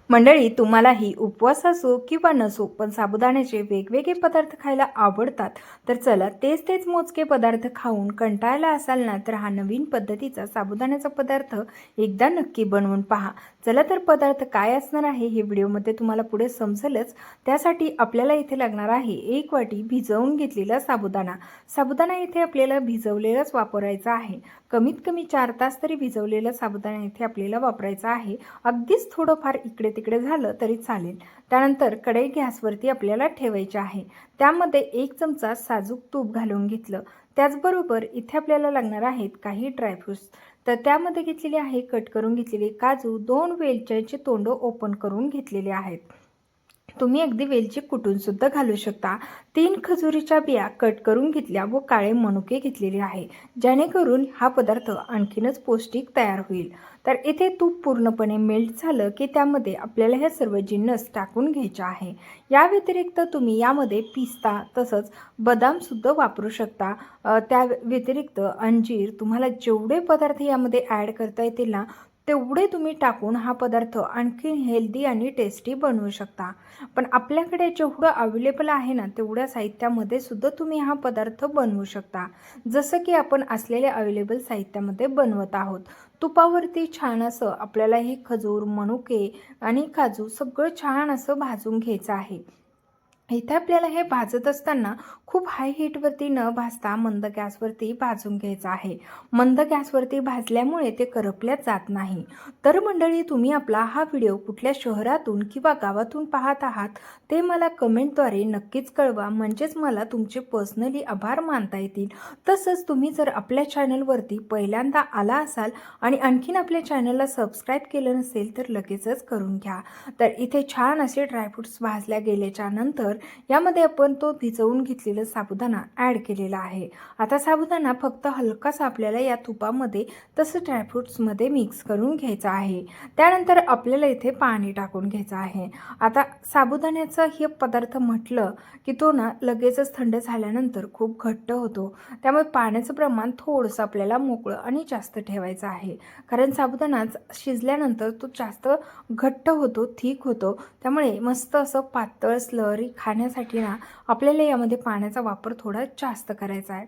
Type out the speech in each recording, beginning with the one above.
मंडळी, तुम्हालाही उपवास असो किंवा नसो पण साबुदाण्याचे वेगवेगळे पदार्थ खायला आवडतात. तर चला तेच मोजके पदार्थ खाऊन कंटाळला असाल ना, तर हा नवीन पद्धतीचा साबुदाण्याचा पदार्थ एकदा नक्की बनवून पहा. चला तर पदार्थ काय असणार आहे हे व्हिडिओमध्ये तुम्हाला पुढे समजेलच. त्यासाठी आपल्याला इथे लागणार आहे 1 वाटी भिजवून घेतलेला साबुदाणा. साबुदाणा इथे आपल्याला भिजवलेलाच वापरायचा आहे. कमीत कमी 4 तास तरी भिजवलेला साबुदाणा इथे आपल्याला वापरायचा आहे. अगदीच थोडंफार इकडे तिकडे झालं तरी चालेल. त्यानंतर कढई गॅसवरती आपल्याला ठेवायची आहे. त्यामध्ये 1 चमचा साजूक तूप घालून घेतलं. त्याचबरोबर इथे आपल्याला लागणार आहेत काही ड्रायफ्रुट्स. तर त्यामध्ये घेतलेले आहे कट करून घेतलेले काजू, 2 वेलच्याचे तोंड ओपन करून घेतलेले आहेत. तुम्ही अगदी वेलची कुटून सुद्धा घालू शकता. 3 खजुरीच्या बिया कट करून घेतल्या व काळे मनुके घेतलेले आहे, जेणेकरून हा पदार्थ आणखीनच पौष्टिक तयार होईल. तर इथे तूप पूर्णपणे मेल्ट झालं की त्यामध्ये आपल्याला हे सर्व जिन्नस टाकून घ्यायचे आहे. या व्यतिरिक्त तुम्ही यामध्ये पिस्ता तसंच बदामसुद्धा वापरू शकता. त्या व्यतिरिक्त अंजीर, तुम्हाला जेवढे पदार्थ यामध्ये ॲड करता येतील ना, तेवढे तुम्ही टाकून हा पदार्थ आणखी हेल्दी आणि टेस्टी बनवू शकता. पण आपल्याकडे जेवढं अवेलेबल आहे ना, तेवढ्या साहित्यामध्ये सुद्धा तुम्ही हा पदार्थ बनवू शकता. जसं की आपण असलेल्या अवेलेबल साहित्यामध्ये बनवत आहोत. तुपावरती छान असं आपल्याला हे खजूर, मनुके आणि काजू सगळं छान असं भाजून घ्यायचं आहे. इथे आपल्याला हे भाजत असताना खूप हाय हीटवरती न भाजता मंद गॅसवरती भाजून घ्यायचं आहे. मंद गॅसवरती भाजल्यामुळे ते करपल्यात जात नाही. तर मंडळी, तुम्ही आपला हा व्हिडिओ कुठल्या शहरातून किंवा गावातून पाहत आहात ते मला कमेंटद्वारे नक्कीच कळवा, म्हणजेच मला तुमचे पर्सनली आभार मानता येतील. तसंच तुम्ही जर आपल्या चॅनलवरती पहिल्यांदा आला असाल आणि आणखीन आपल्या चॅनलला सबस्क्राईब केलं नसेल तर लगेचच करून घ्या. तर इथे छान असे ड्रायफ्रुट्स भाजल्या गेल्याच्या नंतर यामध्ये आपण तो भिजवून घेतलेला साबुदाणा ॲड केलेला आहे. आता साबुदाणा फक्त हलकासा आपल्याला या तुपामध्ये तसं ड्रायफ्रुट्समध्ये मिक्स करून घ्यायचा आहे. त्यानंतर आपल्याला इथे पाणी टाकून घ्यायचं आहे. आता साबुदाण्याचा हे पदार्थ म्हटलं की तो ना लगेचच थंड झाल्यानंतर खूप घट्ट होतो. त्यामुळे पाण्याचं प्रमाण थोडंसं आपल्याला मोकळं आणि जास्त ठेवायचं आहे. कारण साबुदाणा शिजल्यानंतर तो जास्त घट्ट होतो, थिक होतो. त्यामुळे मस्त असं पातळ स्लरी खाण्यासाठी ना आपल्याला यामध्ये पाण्याचा वापर थोडा जास्त करायचा आहे.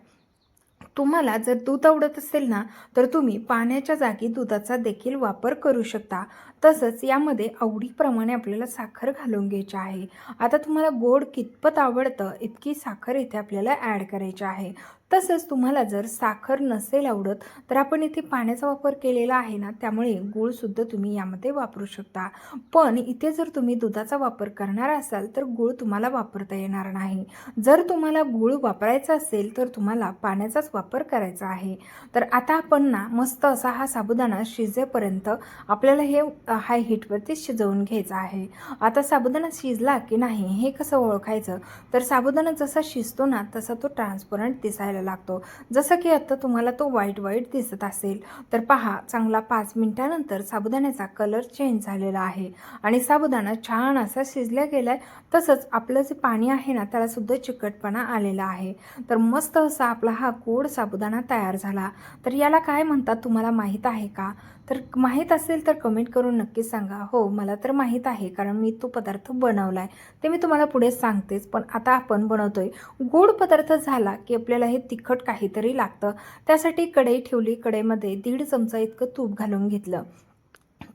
तुम्हाला जर दूध आवडत असेल ना, तर तुम्ही पाण्याच्या जागी दुधाचा देखील वापर करू शकता. तसंच यामध्ये आवडीप्रमाणे आपल्याला साखर घालून घ्यायची आहे. आता तुम्हाला गोड कितपत आवडतं इतकी साखर इथे आपल्याला ॲड करायची आहे. तसंच तुम्हाला जर साखर नसेल आवडत तर आपण इथे पाण्याचा वापर केलेला आहे ना, त्यामुळे गूळसुद्धा तुम्ही यामध्ये वापरू शकता. पण इथे जर तुम्ही दुधाचा वापर करणार असाल तर गूळ तुम्हाला वापरता येणार नाही. जर तुम्हाला गूळ वापरायचा असेल तर तुम्हाला पाण्याचाच वापर करायचा आहे. तर आता आपण ना मस्त असा हा साबुदाणा शिजेपर्यंत आपल्याला हे हाय हीटवरती शिजवून घ्यायचं आहे. आता साबुदाणा शिजला की नाही हे कसं ओळखायचं, तर साबुदाणा जसा शिजतो ना तसा तो ट्रान्सपरंट दिसायला लागतो. जसं की आता तुम्हाला तो व्हाईट दिसत असेल तर पहा, चांगला 5 मिनिटानंतर साबुदाण्याचा कलर चेंज झालेला आहे आणि साबुदाणा छान असा शिजला गेला आहे. तसंच आपलं जे पाणी आहे ना त्याला सुद्धा चिकटपणा आलेला आहे. तर मस्त असा आपला हा गोड साबुदाणा तयार झाला. तर याला काय म्हणतात तुम्हाला माहीत आहे का? तर माहीत असेल तर कमेंट करून नक्की सांगा. हो, मला तर माहीत आहे, कारण मी तो पदार्थ बनवला आहे. ते मी तुम्हाला पुढे सांगतेच. पण आता आपण बनवतोय गोड पदार्थ झाला की आपल्याला हे तिखट काहीतरी लागतं. त्यासाठी कढई ठेवली. कढईमध्ये 1.5 चमचा इतकं तूप घालून घेतलं.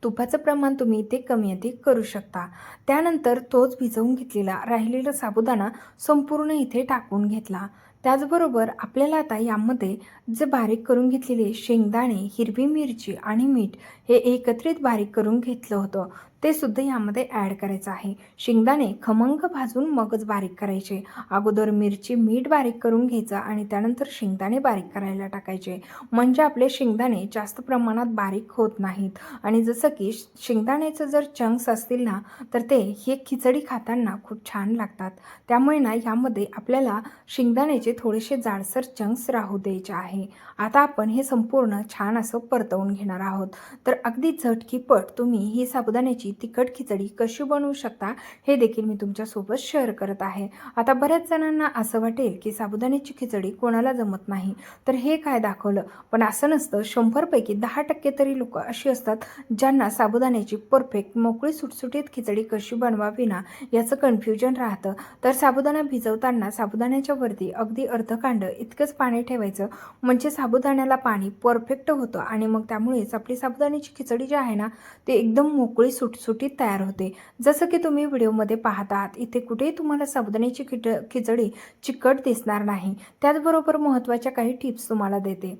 तुपाचं प्रमाण तुम्ही इथे कमी अधिक करू शकता. त्यानंतर तोच भिजवून घेतलेला राहिलेला साबुदाणा संपूर्ण इथे टाकून घेतला. त्याचबरोबर आपल्याला आता यामध्ये जे बारीक करून घेतलेले शेंगदाणे, हिरवी मिरची आणि मीठ हे एकत्रित बारीक करून घेतलं होतं ते सुद्धा यामध्ये ॲड करायचं आहे. शेंगदाणे खमंग भाजून मगच बारीक करायचे. अगोदर मिरची, मीठ बारीक करून घ्यायचं आणि त्यानंतर शेंगदाणे बारीक करायला टाकायचे. म्हणजे आपले शेंगदाणे जास्त प्रमाणात बारीक होत नाहीत. आणि जसं की शेंगदाण्याचं जर चंक्स असतील ना तर ते हे खिचडी खाताना खूप छान लागतात. त्यामुळे ना यामध्ये आपल्याला शेंगदाण्याचे थोडेसे जाडसर चंक्स राहू द्यायचे आहे. आता आपण हे संपूर्ण छान असं परतवून घेणार आहोत. तर तर अगदी झटकीपट तुम्ही ही साबुदाण्याची तिखट खिचडी कशी बनवू शकता हे देखील मी तुमच्यासोबत शेअर करत आहे. आता बऱ्याच जणांना असं वाटेल की साबुदाण्याची खिचडी कोणाला जमत नाही, तर हे काय दाखवलं. पण असं नसतं. 100पैकी 10% तरी लोकं अशी असतात ज्यांना साबुदाण्याची परफेक्ट मोकळी सुटसुटीत खिचडी कशी बनवावी ना याचं कन्फ्युजन राहतं. तर साबुदाणा भिजवताना साबुदाण्याच्या वरती अगदी अर्धकांड इतकंच पाणी ठेवायचं, म्हणजे साबुदाण्याला पाणी परफेक्ट होतं आणि मग त्यामुळेच आपली साबुदाण्याची खिचडी जी आहे ना ती एकदम मोकळी सुटसुटीत तयार होते. जसं की तुम्ही व्हिडिओमध्ये पाहतात, इथे कुठेही तुम्हाला साबुदाण्याची खिचडी चिकट दिसणार नाही. त्याचबरोबर महत्त्वाच्या काही टिप्स तुम्हाला देते.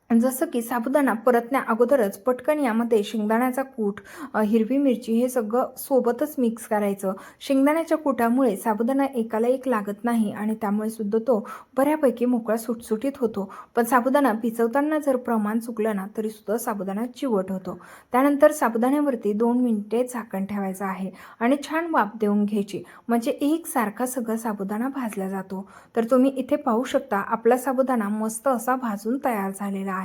जसं की साबुदाणा परतण्या अगोदरच पटकन यामध्ये शेंगदाण्याचा कूट, हिरवी मिरची हे सगळं सोबतच मिक्स करायचं. शेंगदाण्याच्या कुटामुळे साबुदाणा एकाला एक लागत नाही आणि त्यामुळे सुद्धा तो बऱ्यापैकी मोकळा सुटसुटीत होतो. पण साबुदाणा भिजवताना जर प्रमाण चुकलं ना तरीसुद्धा साबुदाणा चिवट होतो. त्यानंतर साबुदाण्यावरती 2 मिनिटे झाकण ठेवायचं आहे आणि छान वाफ देऊन घ्यायची, म्हणजे एकसारखा सगळा साबुदाणा भाजला जातो. तर तुम्ही इथे पाहू शकता आपला साबुदाणा मस्त असा भाजून तयार झालेला आहे.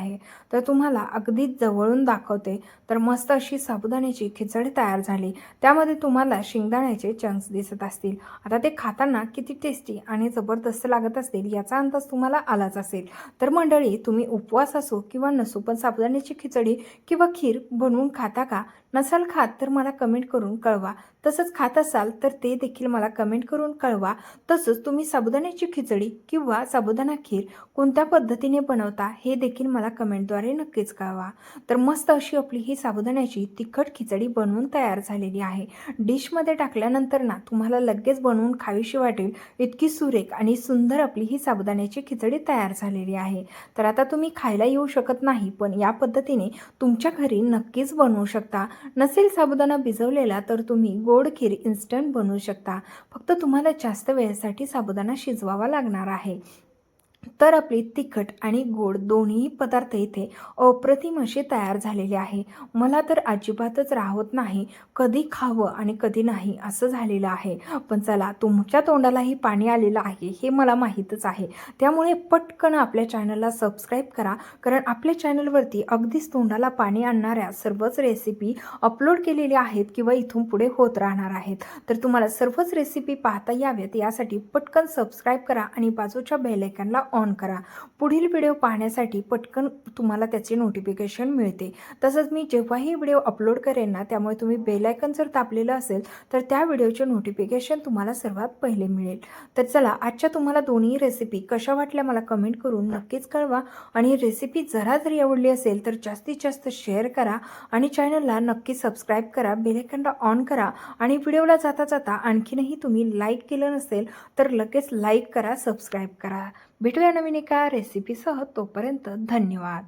तर तुम्हाला अगदीच जवळून दाखवते. तर मस्त अशी साबुदाण्याची खिचडी तयार झाली. त्यामध्ये तुम्हाला शेंगदाण्याचे चंक्स दिसत असतील. आता ते खाताना किती टेस्टी आणि जबरदस्त लागत असतील याचा अंदाज तुम्हाला आलाच असेल. तर मंडळी, तुम्ही उपवास असो किंवा नसो पण साबुदाण्याची खिचडी किंवा खीर बनवून खाता का? नसाल खात तर मला कमेंट करून कळवा. तसंच खात असाल तर ते देखील मला कमेंट करून कळवा. तसंच तुम्ही साबुदाण्याची खिचडी किंवा साबुदाणा खीर कोणत्या पद्धतीने बनवता हे देखील मला कमेंटद्वारे नक्कीच कळवा. तर मस्त अशी आपली ही साबुदाण्याची तिखट खिचडी बनवून तयार झालेली आहे. डिशमध्ये टाकल्यानंतर ना तुम्हाला लगेच बनवून खावीशी वाटेल इतकी सुरेख आणि सुंदर आपली ही साबुदाण्याची खिचडी तयार झालेली आहे. तर आता तुम्ही खायला येऊ शकत नाही, पण या पद्धतीने तुमच्या घरी नक्कीच बनवू शकता. नसेल साबुदाणा भिजवलेला तर तुम्ही गोड खीर इन्स्टंट बनवू शकता. फक्त तुम्हाला जास्त वेळेसाठी साबुदाणा शिजवावा लागणार आहे. तर आपली तिखट आणि गोड दोन्ही पदार्थ इथे अप्रतिम असे तयार झालेले आहे. मला तर अजिबातच राहत नाही कधी खावं आणि कधी नाही असं झालेलं आहे. पण चला, तुमच्या तोंडालाही पाणी आलेलं आहे हे मला माहीतच आहे. त्यामुळे पटकन आपल्या चॅनलला सबस्क्राईब करा, कारण आपल्या चॅनलवरती अगदीच तोंडाला पाणी आणणाऱ्या सर्वच रेसिपी अपलोड केलेल्या आहेत किंवा इथून पुढे होत राहणार आहेत. तर तुम्हाला सर्वच रेसिपी पाहता याव्यात यासाठी पटकन सबस्क्राईब करा आणि बाजूच्या बेल आयकॉनला ऑन करा. पुढील व्हिडिओ पाहण्यासाठी पटकन तुम्हाला त्याचे नोटिफिकेशन मिळते. तसंच मी जेव्हाही व्हिडिओ अपलोड करेन ना त्यामुळे तुम्ही बेल आयकॉन जर दाबलेलं असेल तर त्या व्हिडिओचे नोटिफिकेशन तुम्हाला सर्वात पहिले मिळेल. तर चला, आजच्या तुम्हाला दोन्ही रेसिपी कशा वाटल्या मला कमेंट करून नक्कीच कळवा. आणि रेसिपी जरा जरी आवडली असेल तर जास्तीत जास्त शेअर करा आणि चॅनलला नक्की सबस्क्राईब करा, बेल आयकॉनला ऑन करा आणि व्हिडिओला जाता जाता आणखीनही तुम्ही लाईक केलं नसेल तर लगेच लाईक करा, सबस्क्राईब करा. भेटूया नवीन एका रेसिपीसह. तोपर्यंत धन्यवाद.